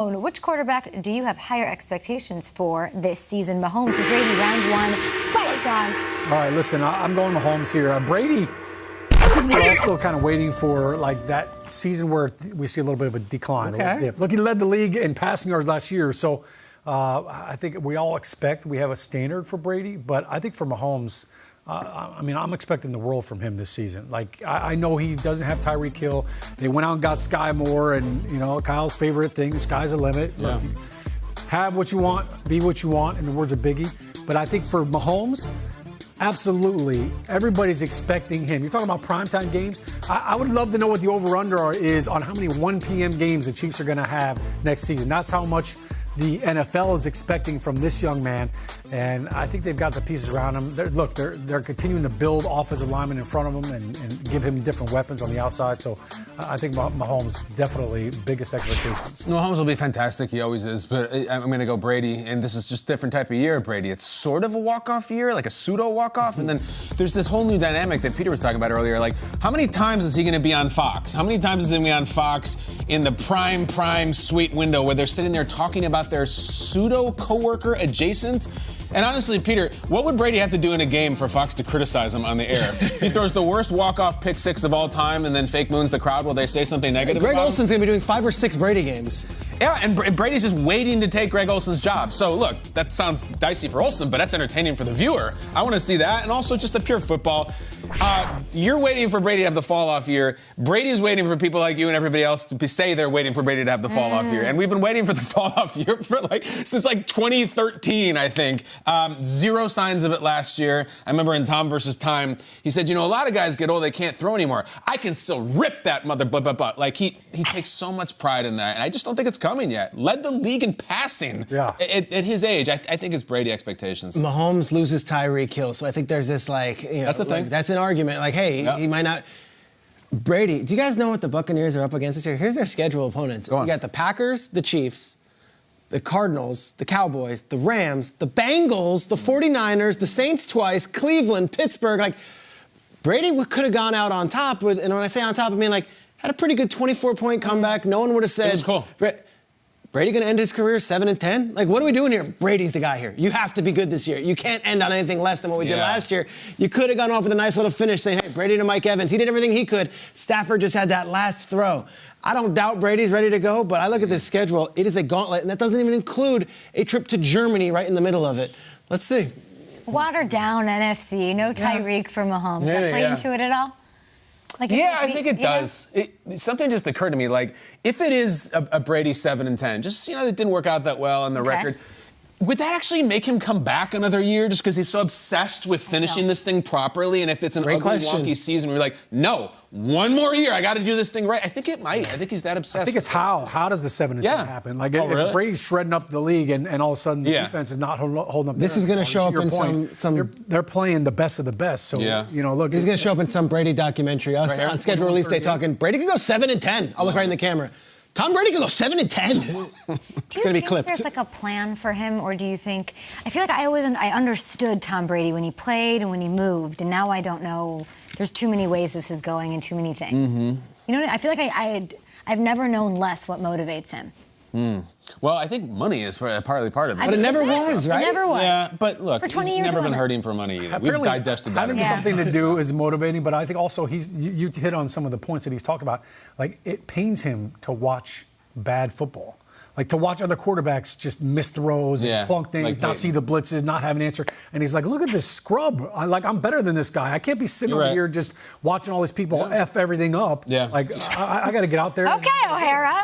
Which quarterback do you have higher expectations for this season? Mahomes or Brady, round one. Fight, Sean. All right, listen, I'm going Mahomes here. Brady, I think we're all still kind of waiting for like that season where we see a little bit of a decline. Okay. Look, he led the league in passing yards last year, so I think we all expect we have a standard for Brady, but I think for Mahomes, I'm expecting the world from him this season. Like, I know he doesn't have Tyreek Hill. They went out and got Sky Moore, and, Kyle's favorite thing, the sky's the limit. Yeah. Look, have what you want, be what you want, in the words of Biggie. But I think for Mahomes, absolutely, everybody's expecting him. You're talking about primetime games. I would love to know what the over-under is on how many 1 p.m. games the Chiefs are going to have next season. That's how much the NFL is expecting from this young man, and I think they've got the pieces around him. They're continuing to build offensive linemen in front of him and give him different weapons on the outside. So I think Mahomes definitely biggest expectations. Mahomes will be fantastic. He always is. But I'm going to go Brady, and this is just a different type of year at Brady. It's sort of a walk-off year, like a pseudo walk-off, and then there's this whole new dynamic that Peter was talking about earlier. Like, how many times is he going to be on Fox? How many times is he going to be on Fox in the prime sweet window where they're sitting there talking about their pseudo coworker adjacent? And honestly, Peter, what would Brady have to do in a game for Fox to criticize him on the air? He throws the worst walk-off pick six of all time and then fake moons the crowd while they say something negative Greg about Olson's him? going to be doing 5 or 6 Brady games. Yeah, and Brady's just waiting to take Greg Olson's job. So, look, that sounds dicey for Olson, but that's entertaining for the viewer. I want to see that, and also just the pure football. You're waiting for Brady to have the fall-off year. Brady's waiting for people like you and everybody else to say they're waiting for Brady to have the fall-off year. And we've been waiting for the fall-off year for since 2013, I think. Zero signs of it last year. I remember in Tom versus Time, he said, a lot of guys get old, they can't throw anymore. I can still rip that mother but. Like, he takes so much pride in that, and I just don't think it's coming yet. Led the league in passing at his age. I think it's Brady expectations. Mahomes loses Tyreek Hill, so I think there's this, that's a thing. That's an argument. Like, hey, he might not. Brady, do you guys know what the Buccaneers are up against this year? Here's their schedule of opponents. You got the Packers, the Chiefs, the Cardinals, the Cowboys, the Rams, the Bengals, the 49ers, the Saints twice, Cleveland, Pittsburgh. Like, Brady could have gone out on top with, and when I say on top, I mean, had a pretty good 24-point comeback. No one would have said. It was cool. Brady going to end his career 7-10? Like, what are we doing here? Brady's the guy here. You have to be good this year. You can't end on anything less than what we did last year. You could have gone off with a nice little finish saying, hey, Brady to Mike Evans. He did everything he could. Stafford just had that last throw. I don't doubt Brady's ready to go, but I look at this schedule. It is a gauntlet, and that doesn't even include a trip to Germany right in the middle of it. Let's see. Watered down NFC. No Tyreek for Mahomes. Does that play into it at all? I think it does. Something just occurred to me. Like, if it is a Brady 7-10, just, it didn't work out that well on the record, would that actually make him come back another year just because he's so obsessed with finishing this thing properly? And if it's an ugly, wonky season, we're like, no, one more year, I got to do this thing right. I think it might. I think he's that obsessed. I think it's how. How does the 7-10 happen? Like, if Brady's shredding up the league and all of a sudden the defense is not holding up. This is going to show up in some. They're playing the best of the best. So, look. This is going to show up in some Brady documentary. Us on schedule release day talking, Brady could go 7-10. I'll look right in the camera. Tom Brady could go 7-10. It's going to be clipped. Do you think there's a plan for him, or do you think? I feel like I understood Tom Brady when he played and when he moved, and now I don't know. There's too many ways this is going and too many things. I feel like I've never known less what motivates him. Well, I think money is partly part of it. But it never was, right? It never was. Yeah, but look, for 20 years he's never been hurting for money either. We've digested that. Having something to do is motivating, but I think also you hit on some of the points that he's talked about. Like, it pains him to watch bad football. Like, to watch other quarterbacks just miss throws and plunk things, not see the blitzes, not have an answer. And he's like, look at this scrub. I'm better than this guy. I can't be sitting over here just watching all these people F everything up. Like, I got to get out there. Okay, O'Hara.